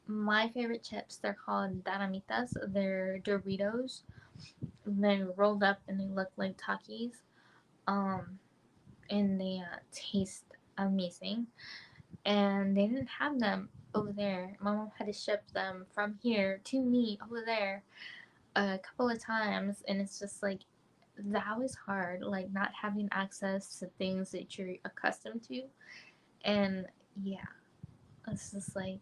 My favorite chips, they're called Dinamitas. They're Doritos. They're rolled up and they look like Takis. Um, and they taste amazing. And they didn't have them over there. My mom had to ship them from here to me over there a couple of times, and it's just like that was hard, like not having access to things that you're accustomed to. And yeah, it's just like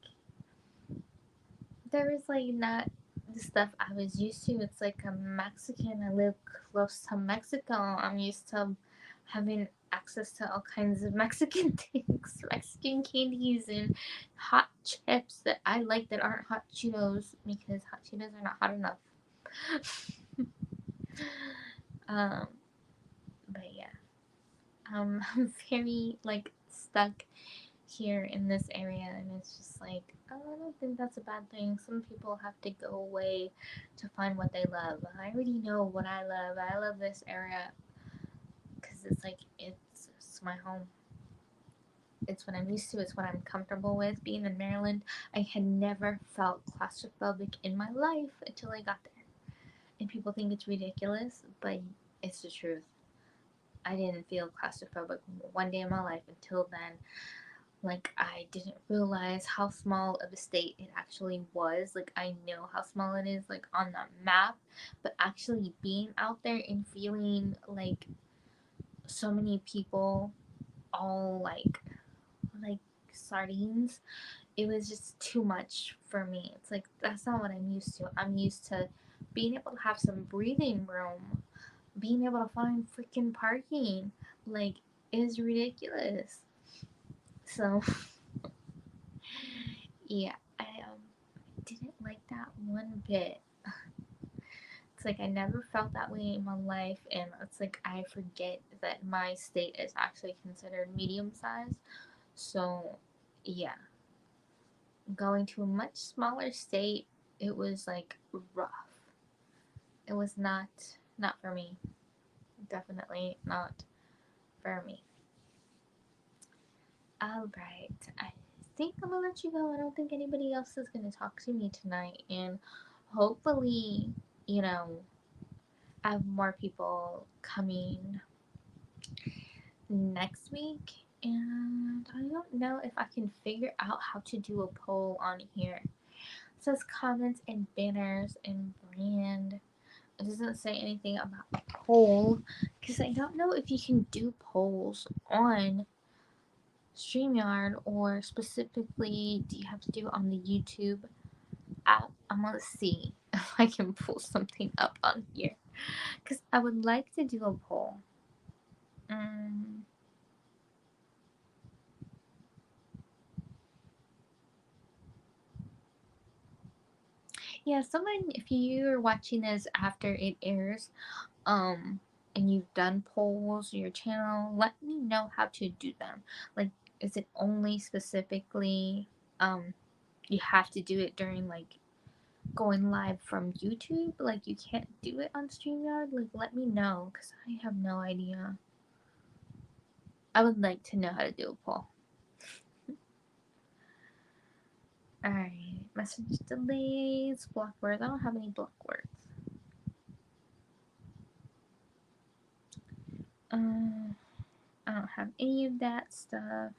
there is like not the stuff I was used to. It's like a Mexican. I live close to Mexico. I'm used to having access to all kinds of Mexican things, Mexican candies and hot chips that I like that aren't hot Cheetos because hot Cheetos are not hot enough. um, but yeah, I'm very like stuck here in this area, and it's just like, oh, I don't think that's a bad thing. Some people have to go away to find what they love. I already know what I love. I love this area because it's like it's my home. It's what I'm used to. It's what I'm comfortable with. Being in Maryland, I had never felt claustrophobic in my life until I got there. And people think it's ridiculous, but it's the truth. I didn't feel claustrophobic one day in my life until then. Like, I didn't realize how small of a state it actually was. Like, I know how small it is, like, on the map, but actually being out there and feeling like so many people all like sardines, it was just too much for me. It's like, that's not what I'm used to. I'm used to being able to have some breathing room, being able to find freaking parking. Like, it is ridiculous. So yeah, I didn't like that one bit. It's like I never felt that way in my life, and it's like I forget that my state is actually considered medium sized. So yeah, going to a much smaller state, it was like rough. It was not for me. Definitely not for me. All right, I think I'm gonna let you go. I don't think anybody else is gonna talk to me tonight, and hopefully, you know, I have more people coming next week. And I don't know if I can figure out how to do a poll on here. It says comments and banners and brand. It doesn't say anything about a poll because I don't know if you can do polls on StreamYard, or specifically do you have to do it on the YouTube app. I'm gonna see if I can pull something up on here because I would like to do a poll. Mm, yeah, someone, if you're watching this after it airs, um, and you've done polls on your channel, let me know how to do them. Like, is it only specifically, you have to do it during, like, going live from YouTube? Like, you can't do it on StreamYard? Like, let me know, because I have no idea. I would like to know how to do a poll. Alright, message delays, block words. I don't have any block words. Um, I don't have any of that stuff.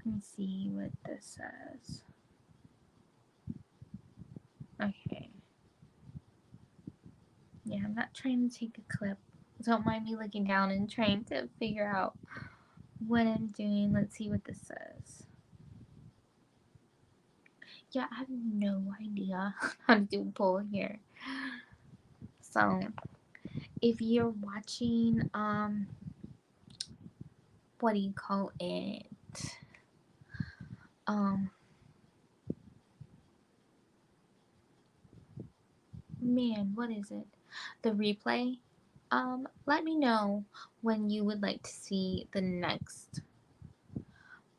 Let me see what this says. Okay. Yeah, I'm not trying to take a clip. Don't mind me looking down and trying to figure out what I'm doing. Let's see what this says. Yeah, I have no idea how to do a poll here. So, if you're watching, what do you call it? Um, man, what is it? The replay. Let me know when you would like to see the next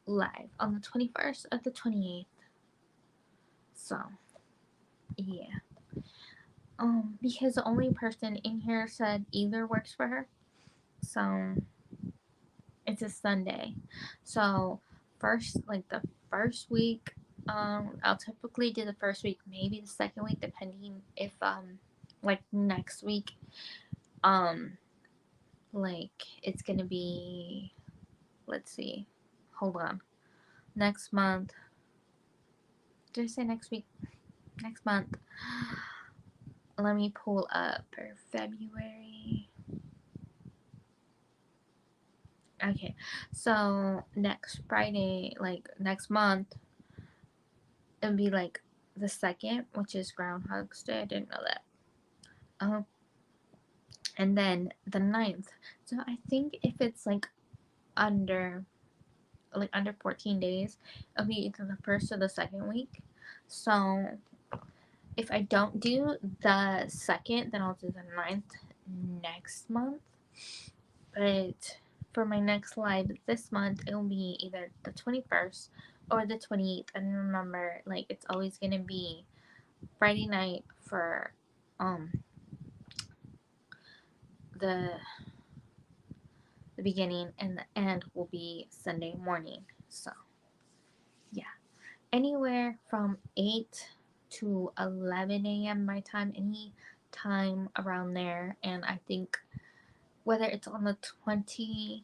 live on the 21st or the 28th. So, yeah. Because the only person in here said either works for her. So, it's a Sunday. So, the first week, I'll typically do the first week, maybe the second week, depending if, like next week, um, like it's gonna be, let's see, hold on, next month. Did I say next week? Next month. Let me pull up for February. Okay, so next Friday, like next month, it'll be like the second, which is Groundhog's Day. I didn't know that. Um, and then the ninth. So I think if it's under under 14 days, it'll be either the first or the second week. So if I don't do the second, then I'll do the ninth next month. But for my next live this month, it'll be either the 21st or the 28th. And remember, like, it's always gonna be Friday night for the the beginning and the end will be Sunday morning. So yeah, anywhere from 8 to 11 a.m. my time, any time around there. And I think whether it's on the 21st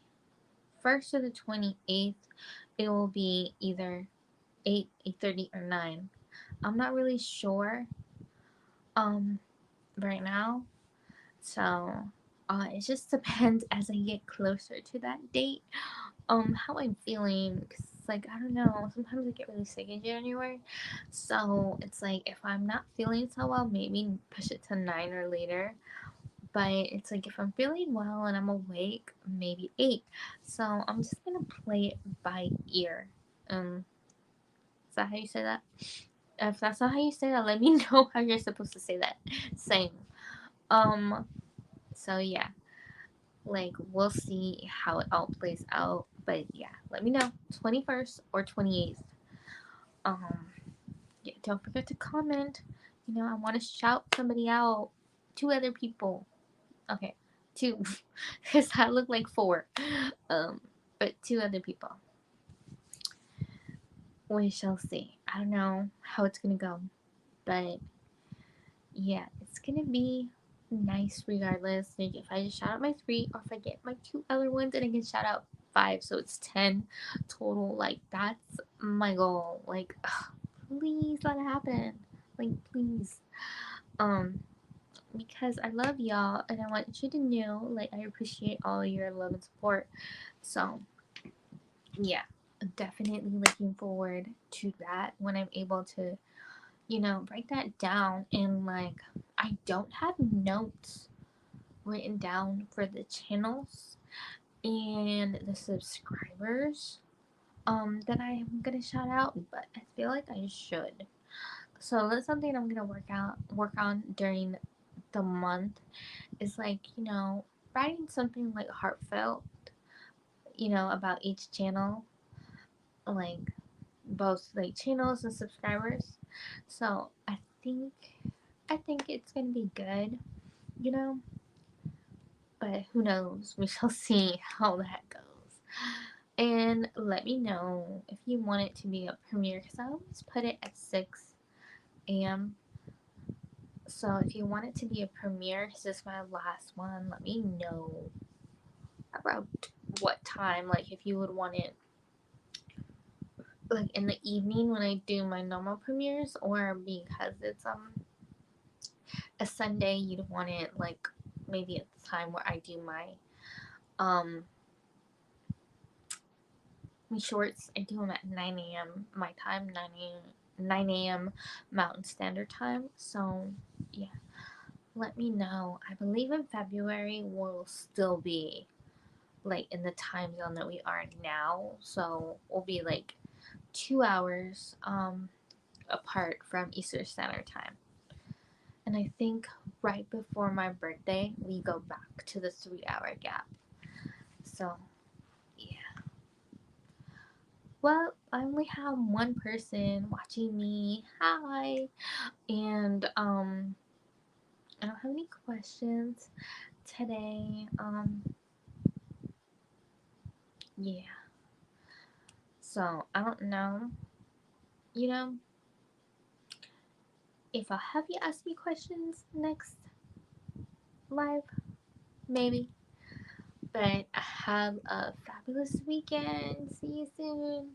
or the 28th, it will be either 8, 8:30, or 9. I'm not really sure um right now. So it just depends as I get closer to that date. How I'm feeling. 'Cause, like, I don't know. Sometimes I get really sick in January. So it's like if I'm not feeling so well, maybe push it to 9 or later. But it's like if I'm feeling well and I'm awake, maybe 8. So I'm just gonna play it by ear. Is that how you say that? If that's not how you say that, let me know how you're supposed to say that. Same. Um. So yeah, like we'll see how it all plays out. But yeah, let me know 21st or 28th. Um. Yeah, don't forget to comment. I want to shout somebody out. Two other people. Okay, two, because I look like four. Um, but two other people. We shall see. I don't know how it's gonna go, but yeah, it's gonna be nice regardless. Like if I just shout out my three, or if I get my two other ones, and I can shout out five, so it's 10 total. Like that's my goal. Like, ugh, please let it happen. Like please, um, because I love y'all, and I want you to know, like I appreciate all your love and support. So yeah, definitely looking forward to that when I'm able to, write that down. And like, I don't have notes written down for the channels and the subscribers that I'm gonna shout out, but I feel like I should. So that's something I'm gonna work on during the month, is like, writing something like heartfelt, about each channel, like both like channels and subscribers. So think I think it's gonna be good, you know. But who knows? We shall see how that goes. And let me know if you want it to be a premiere, because I always put it at 6 a.m. So if you want it to be a premiere, because this is my last one, let me know about what time. Like if you would want it like in the evening when I do my normal premieres, or because it's a Sunday, you'd want it like maybe at the time where I do um my shorts. I do them at 9 a.m. my time, 9 a.m. Mountain Standard Time. So yeah, let me know. I believe in February we'll still be like in the time zone that we are now. So we'll be like 2 hours apart from Eastern Standard Time. And I think right before my birthday, we go back to the 3 hour gap. So, yeah. Well, I only have one person watching me. Hi. And, I don't have any questions today. Yeah. So, I don't know, you know, if I'll have you ask me questions next live, maybe. But have a fabulous weekend. See you soon.